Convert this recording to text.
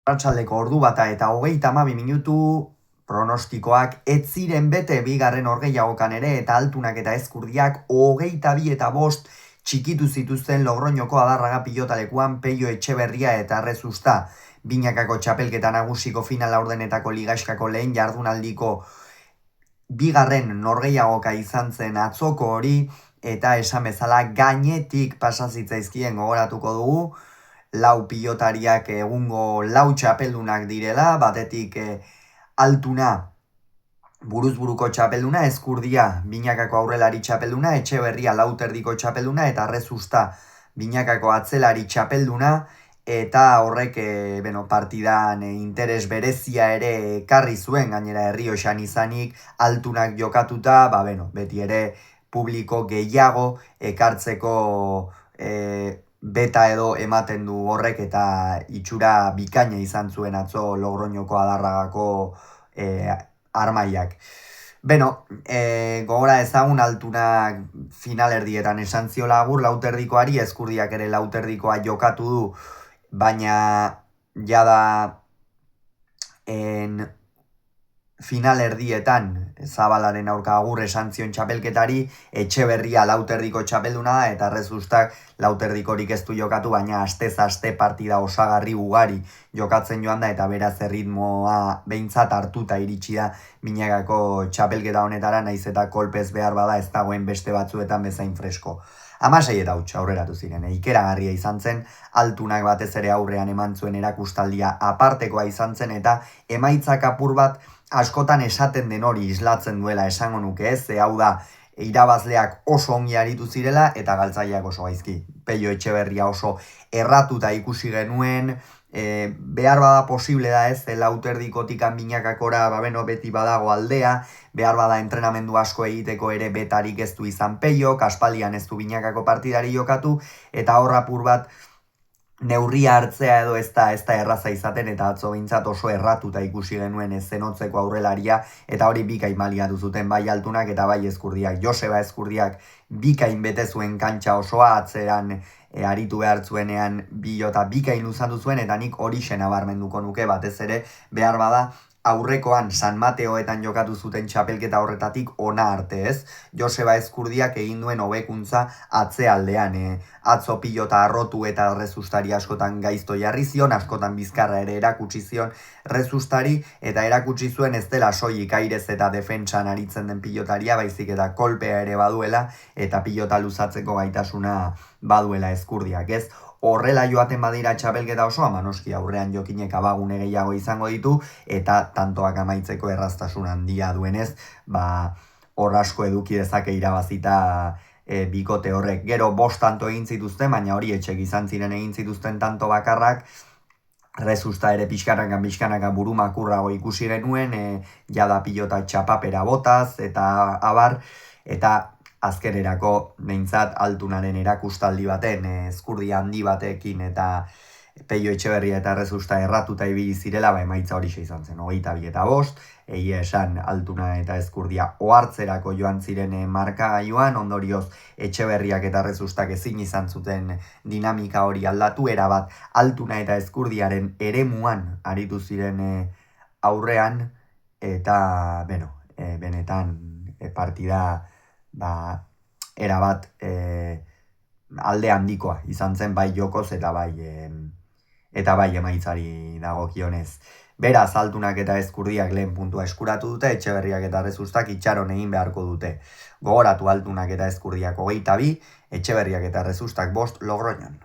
Arratsaldeko ordu bata eta 32 minutu pronostikoak ez ziren bete bigarren norgehiagokan ere eta altunak eta ezkurdiak 22 txikitu zituzten Logroñoko Adarraga pilotalekuan Peio Etxeberria eta Rezusta. Binakako txapelketa nagusiko final laurdenetako ligaskako lehen jardunaldiko bigarren norgehiagoka izan zen atzoko hori eta esan bezala gainetik pasazitzaizkien gogoratuko dugu. Lau pilotariak egungo lau txapeldunak direla, batetik altuna buruzburuko txapelduna, ezkurdia binakako aurrelari txapelduna, Etxeberria lauterdiko txapelduna eta Rezusta binakako atzelari txapelduna, eta horrek partidan interes berezia ere ekarri zuen, gainera Errioxan izanik altunak jokatuta, beti ere publiko gehiago ekartzeko beta edo ematen du horrek eta itxura bikaina izan zuen atzo Logroñoko Adarragako armaiak. Gogora ezagun altunak finalerdietan esan ziola agur lauterdikoari, ezkurdiak ere lauterdikoa jokatu du, baina jada finalerdietan Zabalaren aurka agur esan zion txapelketari, Etxeberria lauterdiko txapelduna da eta Rezustak lauterdikorik ez du jokatu, baina astez-aste partida osagarri ugari jokatzen joan da eta beraz erritmoa behintzat hartuta iritsi da binakako txapelketa honetara, naiz eta kolpez behar bada ez dagoen beste batzuetan bezain fresko. 16 eta huts aurreratu ziren, ikeragarria izan zen, altunak batez ere aurrean eman zuen erakustaldia apartekoa izan zen eta emaitzak apur bat askotan esaten den hori islatzen duela esango nuke ez, hau da irabazleak oso ongi aritu zirela eta galtzaileak oso gaizki. Peio Etxeberria oso erratuta ikusi genuen, behar bada posible da ez, lauterdikotikan binakakora beti badago aldea, behar bada entrenamendu asko egiteko ere betarik ez du izan Peio, aspaldian ez du binakako partidari jokatu, eta horra apur bat neurria hartzea edo ez da erraza izaten eta atzo behintzat oso erratuta ikusi genuen zenotzeko aurrelaria eta hori bikain baliatu zuten bai altunak eta bai ezkurdiak. Joseba Ezkurdiak bikain bete zuen kantxa osoa atzeran aritu behar zuenean bilota bikain luzatu zuen eta nik hori nabarmenduko nuke batez ere behar bada aurrekoan San Mateoetan jokatu zuten txapelketa horretatik ona arte ez. Joseba Ezkurdiak egin duen hobekuntza atzealdean. Atzo pilota arrotu eta Rezustari askotan gaizto jarri zion, askotan bizkarra ere erakutsi zion Rezustari, eta erakutsi zuen ez dela soilik airez eta defentsan aritzen den pilotaria, baizik eta kolpea ere baduela eta pilota luzatzeko gaitasuna baduela Ezkurdiak ez. Horrela joaten badira txapelketa osoa, noski aurrean jokinek abagune gehiago izango ditu, eta tantoak amaitzeko erraztasun handia duenez, hor asko eduki dezake irabazita bikote horrek. Gero 5 tanto egin zituzten, baina hori etxek izan ziren egin zituzten tanto bakarrak, Rezusta ere pixkanaka burumakurrago ikusi genuen, jada pilota txapapera botaz, eta abar, eta azkenerako behintzat altunaren erakustaldi baten, ezkurdi handi batekin eta Peio Etxeberria eta Rezusta erratuta ibili zirela, emaitza hori izan zen, 22-5, egia esan altuna eta ezkurdia ohartzerako joan ziren markagailuan, ondorioz Etxeberriak eta Rezustak ezin izan zuten dinamika hori aldatu, erabat altuna eta ezkurdiaren eremuan aritu ziren aurrean, eta benetan partida erabat alde handikoa izan zen bai jokoz eta bai emaitzari dagokionez. Beraz, altunak eta ezkurdiak lehen puntua eskuratu dute, Etxeberriak eta Rezustak itxaron egin beharko dute. Gogoratu altunak eta ezkurdiak 22, Etxeberriak eta Rezustak 5 Logroñon.